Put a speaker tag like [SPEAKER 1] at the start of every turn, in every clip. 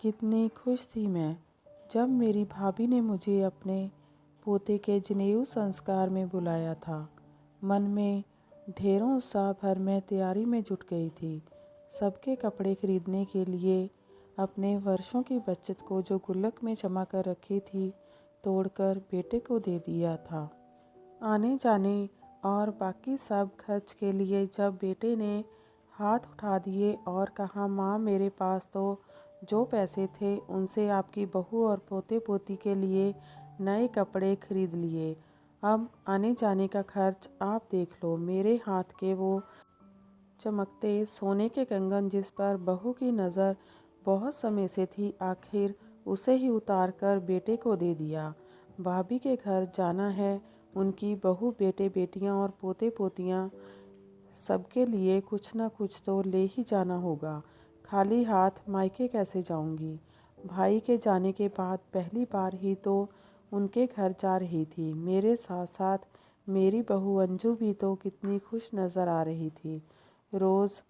[SPEAKER 1] कितनी खुश थी मैं जब मेरी भाभी ने मुझे अपने पोते के जनेऊ संस्कार में बुलाया था। मन में ढेरों उत्साह भर मैं तैयारी में जुट गई थी। सबके कपड़े खरीदने के लिए अपने वर्षों की बचत को जो गुल्लक में जमा कर रखी थी तोड़कर बेटे को दे दिया था। आने जाने और बाकी सब खर्च के लिए जब बेटे ने हाथ उठा दिए और कहा, माँ मेरे पास तो जो पैसे थे उनसे आपकी बहू और पोते पोती के लिए नए कपड़े खरीद लिए। अब आने जाने का खर्च आप देख लो। मेरे हाथ के वो चमकते सोने के कंगन जिस पर बहू की नज़र बहुत समय से थी, आखिर उसे ही उतार कर बेटे को दे दिया। भाभी के घर जाना है, उनकी बहू बेटे बेटियां और पोते पोतियां सबके लिए कुछ न कुछ तो ले ही जाना होगा। खाली हाथ मायके कैसे जाऊंगी। भाई के जाने के बाद पहली बार ही तो उनके घर जा रही थी। मेरे साथ साथ मेरी बहू अंजू भी तो कितनी खुश नज़र आ रही थी। रोज़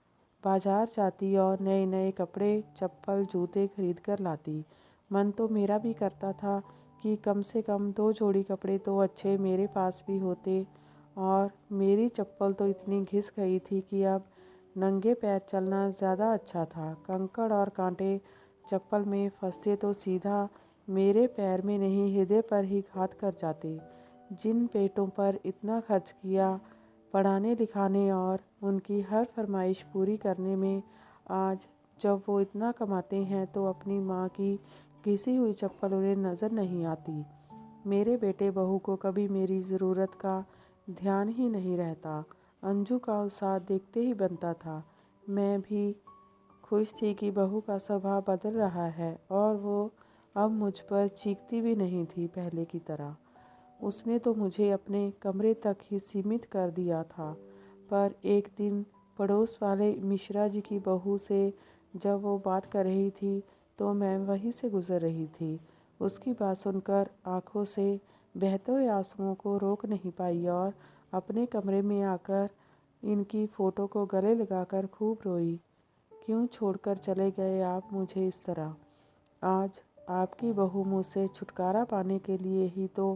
[SPEAKER 1] बाजार जाती और नए नए कपड़े चप्पल जूते खरीद कर लाती। मन तो मेरा भी करता था कि कम से कम 2 जोड़ी कपड़े तो अच्छे मेरे पास भी होते। और मेरी चप्पल तो इतनी घिस गई थी कि अब नंगे पैर चलना ज़्यादा अच्छा था। कंकड़ और कांटे चप्पल में फंसते तो सीधा मेरे पैर में नहीं हृदय पर ही घात कर जाते। जिन पेटों पर इतना खर्च किया पढ़ाने लिखाने और उनकी हर फरमाइश पूरी करने में, आज जब वो इतना कमाते हैं तो अपनी माँ की घिसी हुई चप्पल उन्हें नज़र नहीं आती। मेरे बेटे बहू को कभी मेरी ज़रूरत का ध्यान ही नहीं रहता। अंजू का उत्साह देखते ही बनता था। मैं भी खुश थी कि बहू का स्वभाव बदल रहा है और वो अब मुझ पर चीखती भी नहीं थी पहले की तरह। उसने तो मुझे अपने कमरे तक ही सीमित कर दिया था। पर एक दिन पड़ोस वाले मिश्रा जी की बहू से जब वो बात कर रही थी तो मैं वहीं से गुजर रही थी। उसकी बात सुनकर आंखों से बहते हुए आंसुओं को रोक नहीं पाई और अपने कमरे में आकर इनकी फ़ोटो को गले लगाकर खूब रोई। क्यों छोड़कर चले गए आप मुझे इस तरह। आज आपकी बहू मुझसे छुटकारा पाने के लिए ही तो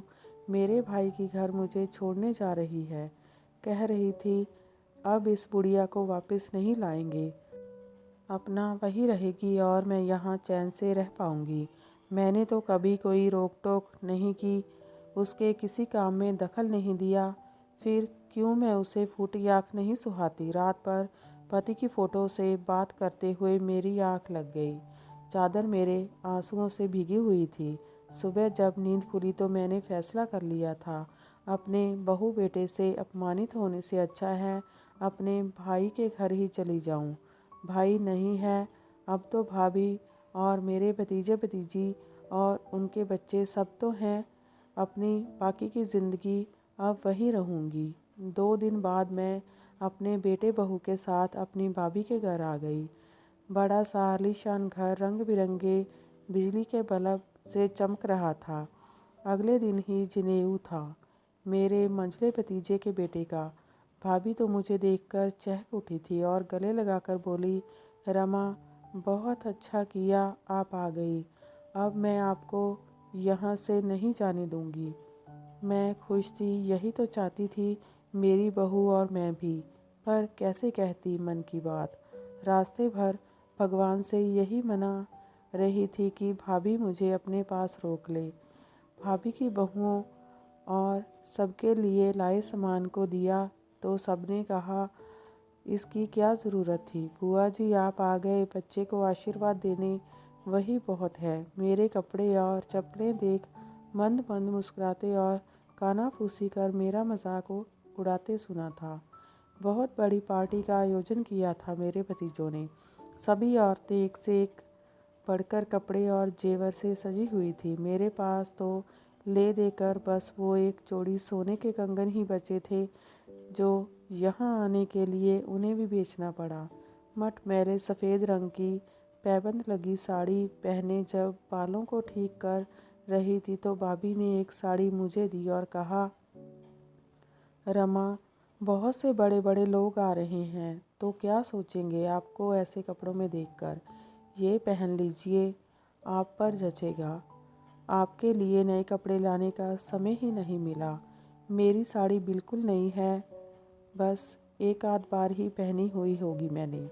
[SPEAKER 1] मेरे भाई की घर मुझे छोड़ने जा रही है। कह रही थी अब इस बुढ़िया को वापस नहीं लाएंगे, अपना वही रहेगी और मैं यहाँ चैन से रह पाऊँगी। मैंने तो कभी कोई रोक टोक नहीं की, उसके किसी काम में दखल नहीं दिया। फिर क्यों मैं उसे फूटी आँख नहीं सुहाती। रात पर पति की फ़ोटो से बात करते हुए मेरी आँख लग गई। चादर मेरे आंसुओं से भीगी हुई थी। सुबह जब नींद खुली तो मैंने फैसला कर लिया था, अपने बहू बेटे से अपमानित होने से अच्छा है अपने भाई के घर ही चली जाऊं। भाई नहीं है अब तो भाभी और मेरे भतीजे भतीजी और उनके बच्चे सब तो हैं। अपनी बाकी की ज़िंदगी अब वहीं रहूँगी। 2 दिन बाद मैं अपने बेटे बहू के साथ अपनी भाभी के घर आ गई। बड़ा सा आलीशान घर रंग बिरंगे बिजली के बल्ब से चमक रहा था। अगले दिन ही जनेऊ था मेरे मंझले भतीजे के बेटे का। भाभी तो मुझे देखकर चहक उठी थी और गले लगाकर बोली, रमा बहुत अच्छा किया आप आ गई। अब मैं आपको यहाँ से नहीं जाने दूँगी। मैं खुश थी, यही तो चाहती थी मेरी बहू और मैं भी। पर कैसे कहती मन की बात। रास्ते भर भगवान से यही मना रही थी कि भाभी मुझे अपने पास रोक ले। भाभी की बहुओं और सबके लिए लाए सामान को दिया तो सबने कहा इसकी क्या ज़रूरत थी। बुआ जी आप आ गए, बच्चे को आशीर्वाद देने, वही बहुत है। मेरे कपड़े और चप्पलें देख मंद मंद मुस्कुराते और कानाफूसी कर मेरा मजाक उड़ाते सुना था। बहुत बड़ी पार्टी का आयोजन किया था मेरे भतीजों ने। सभी औरतें एक से एक बढ़कर कपड़े और जेवर से सजी हुई थी। मेरे पास तो ले देकर बस वो एक जोड़ी सोने के कंगन ही बचे थे जो यहाँ आने के लिए उन्हें भी बेचना पड़ा। मटमैले सफ़ेद रंग की पैबंद लगी साड़ी पहने जब बालों को ठीक कर रही थी तो भाभी ने एक साड़ी मुझे दी और कहा, रमा बहुत से बड़े बड़े लोग आ रहे हैं तो क्या सोचेंगे आपको ऐसे कपड़ों में देखकर। ये पहन लीजिए। आप पर जचेगा। आपके लिए नए कपड़े लाने का समय ही नहीं मिला। मेरी साड़ी बिल्कुल नई है, बस एक आध बार ही पहनी हुई होगी मैंने।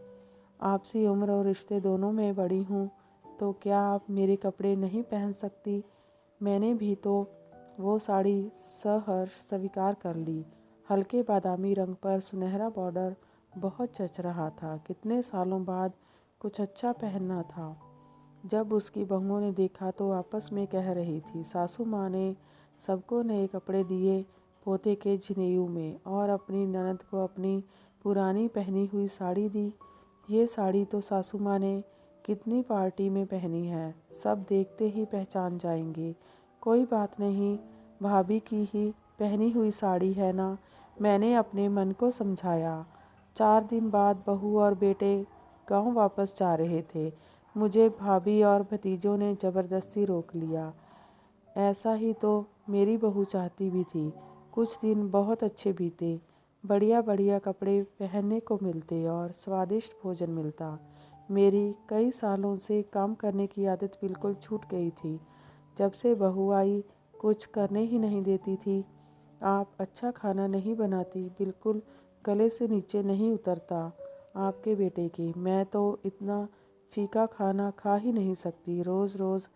[SPEAKER 1] आपसी उम्र और रिश्ते दोनों में बड़ी हूँ, तो क्या आप मेरे कपड़े नहीं पहन सकती? मैंने भी तो वो साड़ी सहर्ष स्वीकार कर ली। हल्के बादामी रंग पर सुनहरा बॉर्डर बहुत जच रहा था। कितने सालों बाद कुछ अच्छा पहनना था। जब उसकी बहुओं ने देखा तो आपस में कह रही थी, सासू माँ ने सबको नए कपड़े दिए पोते के जनेऊ में, और अपनी ननद को अपनी पुरानी पहनी हुई साड़ी दी। ये साड़ी तो सासू माँ ने कितनी पार्टी में पहनी है, सब देखते ही पहचान जाएंगे। कोई बात नहीं, भाभी की ही पहनी हुई साड़ी है ना, मैंने अपने मन को समझाया। 4 दिन बाद बहू और बेटे गांव वापस जा रहे थे। मुझे भाभी और भतीजों ने ज़बरदस्ती रोक लिया। ऐसा ही तो मेरी बहू चाहती भी थी। कुछ दिन बहुत अच्छे बीते। बढ़िया बढ़िया कपड़े पहनने को मिलते और स्वादिष्ट भोजन मिलता। मेरी कई सालों से काम करने की आदत बिल्कुल छूट गई थी। जब से बहू आई, कुछ करने ही नहीं देती थी। आप अच्छा खाना नहीं बनाती, बिल्कुल गले से नीचे नहीं उतरता आपके बेटे के। मैं तो इतना फीका खाना खा ही नहीं सकती। रोज़ रोज़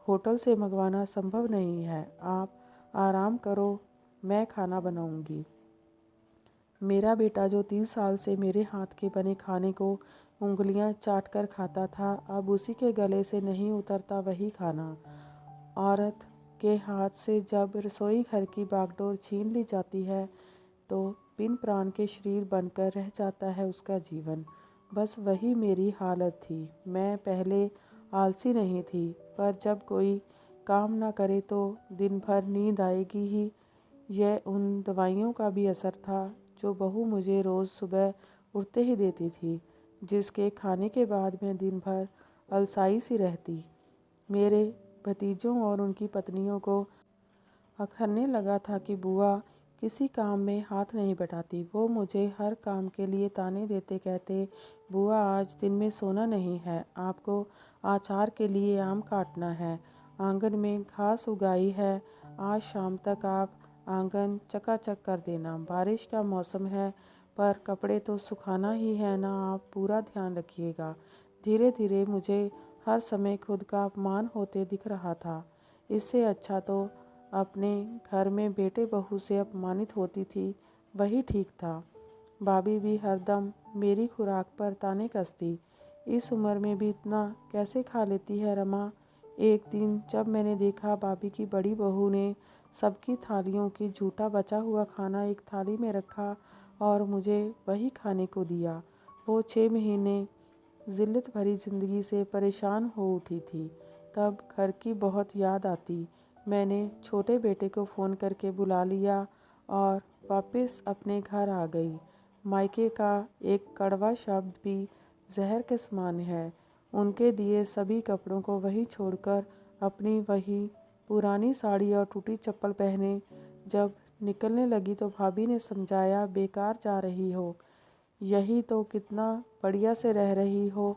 [SPEAKER 1] होटल से मंगवाना संभव नहीं है। आप आराम करो, मैं खाना बनाऊंगी। मेरा बेटा जो 30 साल से मेरे हाथ के बने खाने को उंगलियां चाट कर खाता था, अब उसी के गले से नहीं उतरता वही खाना। औरत के हाथ से जब रसोई घर की बागडोर छीन ली जाती है, तो बिन प्राण के शरीर बनकर रह जाता है उसका जीवन। बस वही मेरी हालत थी। मैं पहले आलसी नहीं थी, पर जब कोई काम ना करे तो दिन भर नींद आएगी ही। यह उन दवाइयों का भी असर था जो बहू मुझे रोज़ सुबह उठते ही देती थी, जिसके खाने के बाद मैं दिन भर अलसाई सी रहती। मेरे भतीजों और उनकी पत्नियों को अखरने लगा था कि बुआ किसी काम में हाथ नहीं बटाती। वो मुझे हर काम के लिए ताने देते, कहते, बुआ आज दिन में सोना नहीं है, आपको अचार के लिए आम काटना है, आंगन में घास उगाई है, आज शाम तक आप आंगन चकाचक कर देना। बारिश का मौसम है, पर कपड़े तो सुखाना ही है ना, आप पूरा ध्यान रखिएगा। धीरे धीरे मुझे हर समय खुद का अपमान होते दिख रहा था। इससे अच्छा तो अपने घर में बेटे बहू से अपमानित होती थी, वही ठीक था। भाभी भी हरदम मेरी खुराक पर ताने कसती। इस उम्र में भी इतना कैसे खा लेती है रमा। एक दिन जब मैंने देखा भाभी की बड़ी बहू ने सबकी थालियों की झूठा बचा हुआ खाना एक थाली में रखा और मुझे वही खाने को दिया। वो 6 महीने जिल्लत भरी ज़िंदगी से परेशान हो उठी थी। तब घर की बहुत याद आती। मैंने छोटे बेटे को फ़ोन करके बुला लिया और वापस अपने घर आ गई। मायके का एक कड़वा शब्द भी जहर के समान है। उनके दिए सभी कपड़ों को वही छोड़कर अपनी वही पुरानी साड़ी और टूटी चप्पल पहने जब निकलने लगी तो भाभी ने समझाया, बेकार जा रही हो, यही तो कितना बढ़िया से रह रही हो,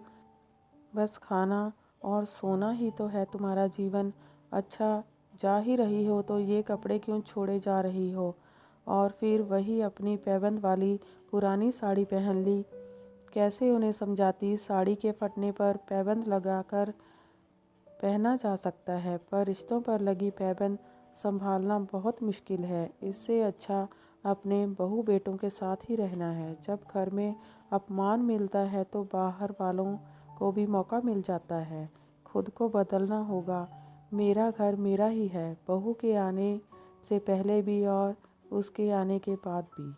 [SPEAKER 1] बस खाना और सोना ही तो है तुम्हारा जीवन। अच्छा जा ही रही हो तो ये कपड़े क्यों छोड़े जा रही हो। और फिर वही अपनी पैबंद वाली पुरानी साड़ी पहन ली। कैसे उन्हें समझाती, साड़ी के फटने पर पैबंद लगाकर पहना जा सकता है, पर रिश्तों पर लगी पैबंद संभालना बहुत मुश्किल है। इससे अच्छा अपने बहू बेटों के साथ ही रहना है। जब घर में अपमान मिलता है तो बाहर वालों को भी मौका मिल जाता है। खुद को बदलना होगा। मेरा घर मेरा ही है, बहू के आने से पहले भी और उसके आने के बाद भी।